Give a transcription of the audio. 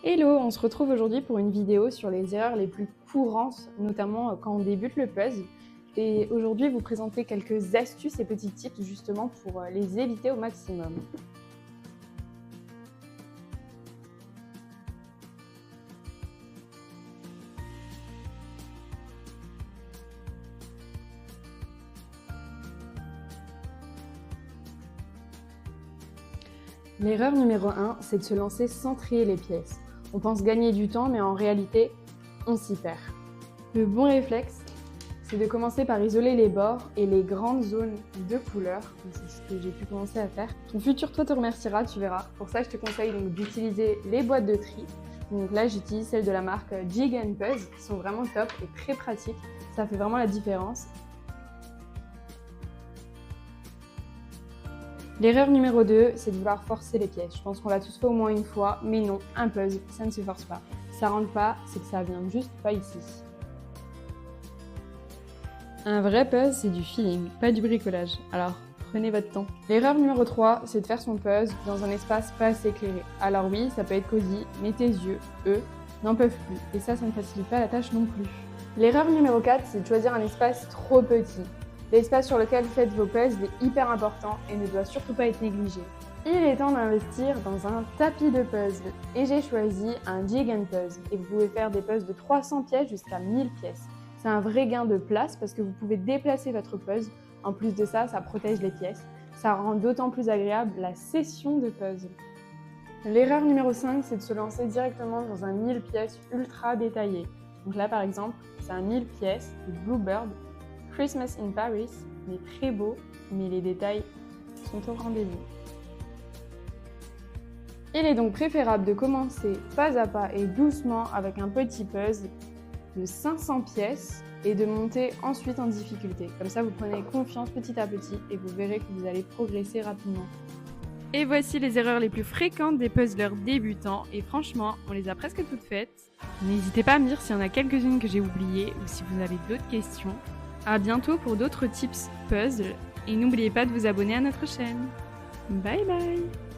Hello, on se retrouve aujourd'hui pour une vidéo sur les erreurs les plus courantes, notamment quand on débute le puzzle. Et aujourd'hui, vous présenter quelques astuces et petits tips justement pour les éviter au maximum. L'erreur numéro 1, c'est de se lancer sans trier les pièces. On pense gagner du temps, mais en réalité, on s'y perd. Le bon réflexe, c'est de commencer par isoler les bords et les grandes zones de couleur. C'est ce que j'ai pu commencer à faire. Ton futur toi te remerciera, tu verras. Pour ça, je te conseille donc d'utiliser les boîtes de tri. Donc là, j'utilise celles de la marque Jig & Puzzle, qui sont vraiment top et très pratiques. Ça fait vraiment la différence. L'erreur numéro 2, c'est de vouloir forcer les pièces. Je pense qu'on l'a tous fait au moins une fois, mais non, un puzzle, ça ne se force pas. Ça rentre pas, c'est que ça vient juste pas ici. Un vrai puzzle, c'est du feeling, pas du bricolage. Alors, prenez votre temps. L'erreur numéro 3, c'est de faire son puzzle dans un espace pas assez éclairé. Alors oui, ça peut être cosy, mais tes yeux, eux, n'en peuvent plus. Et ça ne facilite pas la tâche non plus. L'erreur numéro 4, c'est de choisir un espace trop petit. L'espace sur lequel vous faites vos puzzles est hyper important et ne doit surtout pas être négligé. Il est temps d'investir dans un tapis de puzzle et j'ai choisi un Jig & Puzzle et vous pouvez faire des puzzles de 300 pièces jusqu'à 1000 pièces. C'est un vrai gain de place parce que vous pouvez déplacer votre puzzle. En plus de ça, ça protège les pièces. Ça rend d'autant plus agréable la session de puzzle. L'erreur numéro 5, c'est de se lancer directement dans un 1000 pièces ultra détaillé. Donc là par exemple, c'est un 1000 pièces de Bluebird Christmas in Paris, il est très beau, mais les détails sont au rendez-vous. Il est donc préférable de commencer pas à pas et doucement avec un petit puzzle de 500 pièces et de monter ensuite en difficulté. Comme ça, vous prenez confiance petit à petit et vous verrez que vous allez progresser rapidement. Et voici les erreurs les plus fréquentes des puzzlers débutants et franchement, on les a presque toutes faites. N'hésitez pas à me dire s'il y en a quelques-unes que j'ai oubliées ou si vous avez d'autres questions. À bientôt pour d'autres tips puzzle et n'oubliez pas de vous abonner à notre chaîne. Bye bye!